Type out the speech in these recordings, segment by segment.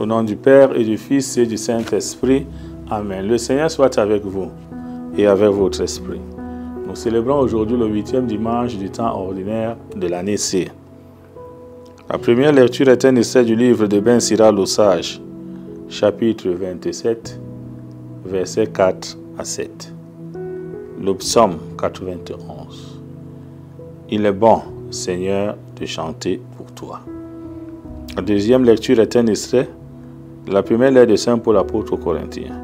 Au nom du Père et du Fils et du Saint-Esprit. Amen. Le Seigneur soit avec vous et avec votre esprit. Nous célébrons aujourd'hui le 8e dimanche du temps ordinaire de l'année C. La première lecture est un extrait du livre de Ben Sira le Sage, chapitre 27, versets 4 à 7. Le psaume 91. Il est bon, Seigneur, de chanter pour toi. La deuxième lecture est un extrait de la première lettre de Saint Paul apôtre aux Corinthiens,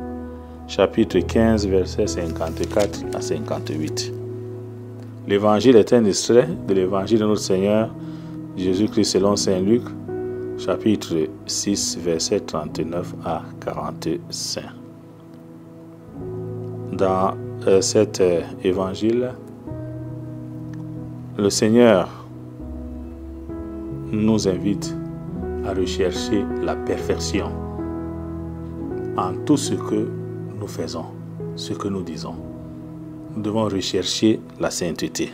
chapitre 15, versets 54 à 58. L'évangile est un extrait de l'évangile de notre Seigneur Jésus-Christ selon Saint Luc, chapitre 6, versets 39 à 45. Dans cet évangile, le Seigneur nous invite à rechercher la perfection en tout ce que nous faisons, ce que nous disons. Nous devons rechercher la sainteté.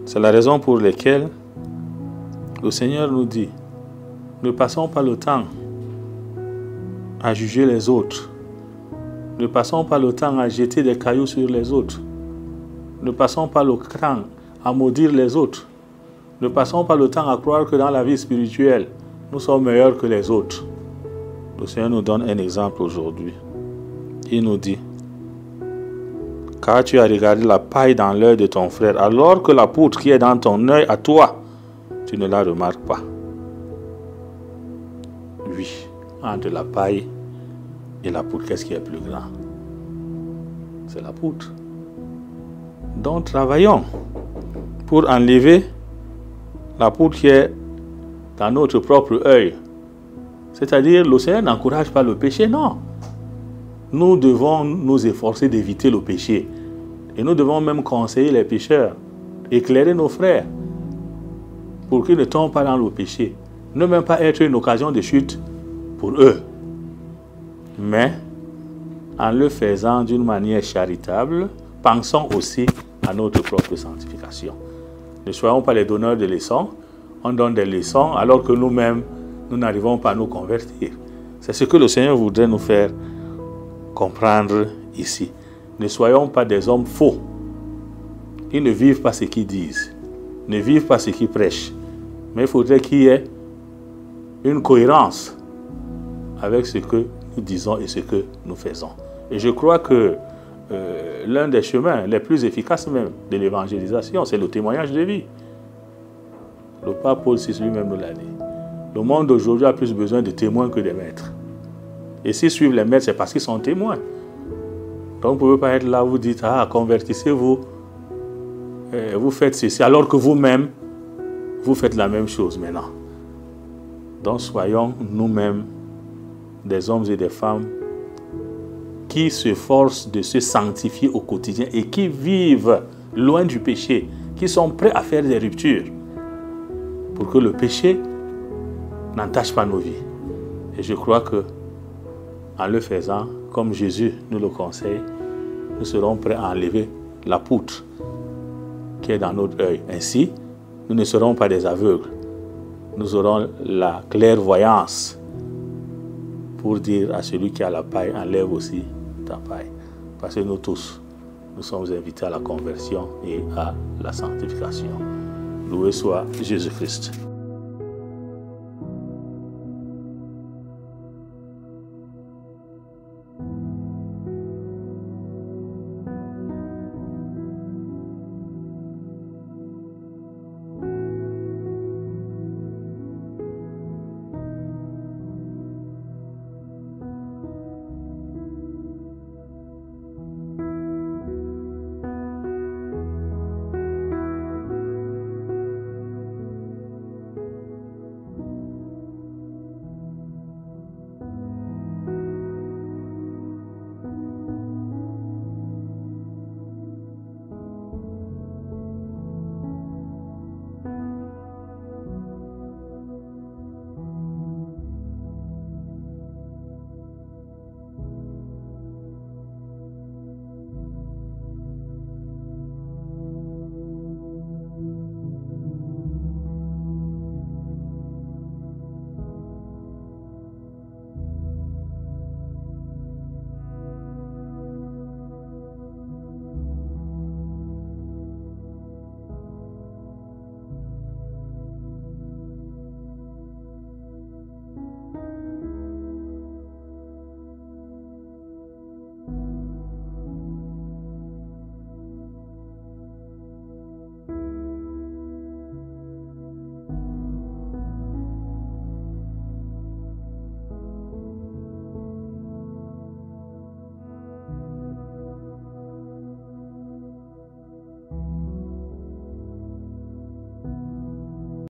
C'est la raison pour laquelle le Seigneur nous dit, ne passons pas le temps à juger les autres. Ne passons pas le temps à jeter des cailloux sur les autres. Ne passons pas le temps à maudire les autres. Ne passons pas le temps à croire que dans la vie spirituelle, nous sommes meilleurs que les autres. Le Seigneur nous donne un exemple aujourd'hui. Il nous dit, car tu as regardé la paille dans l'œil de ton frère, alors que la poutre qui est dans ton œil à toi, tu ne la remarques pas. Oui, entre la paille et la poutre, qu'est-ce qui est plus grand? C'est la poutre. Donc travaillons pour enlever la poutre qui est dans notre propre œil. C'est-à-dire, le Seigneur n'encourage pas le péché, non. Nous devons nous efforcer d'éviter le péché. Et nous devons même conseiller les pécheurs, éclairer nos frères, pour qu'ils ne tombent pas dans le péché. Ne même pas être une occasion de chute pour eux. Mais, en le faisant d'une manière charitable, pensons aussi à notre propre sanctification. Ne soyons pas les donneurs de leçons. On donne des leçons alors que nous-mêmes, nous n'arrivons pas à nous convertir. C'est ce que le Seigneur voudrait nous faire comprendre ici. Ne soyons pas des hommes faux. Ils ne vivent pas ce qu'ils disent. Ne vivent pas ce qu'ils prêchent. Mais il faudrait qu'il y ait une cohérence avec ce que nous disons et ce que nous faisons. Et je crois que l'un des chemins les plus efficaces même de l'évangélisation, c'est le témoignage de vie. Le pape Paul VI lui-même nous l'a dit. Le monde d'aujourd'hui a plus besoin de témoins que de maîtres. Et s'ils suivent les maîtres, c'est parce qu'ils sont témoins. Donc vous ne pouvez pas être là, vous dites, ah, convertissez-vous, vous faites ceci, alors que vous-même, vous faites la même chose maintenant. Donc soyons nous-mêmes des hommes et des femmes qui s'efforcent de se sanctifier au quotidien et qui vivent loin du péché, qui sont prêts à faire des ruptures pour que le péché n'entache pas nos vies. Et je crois que en le faisant, comme Jésus nous le conseille, nous serons prêts à enlever la poutre qui est dans notre œil. Ainsi, nous ne serons pas des aveugles. Nous aurons la clairvoyance pour dire à celui qui a la paille, enlève aussi ta paille. Parce que nous tous, nous sommes invités à la conversion et à la sanctification. Loué soit Jésus-Christ.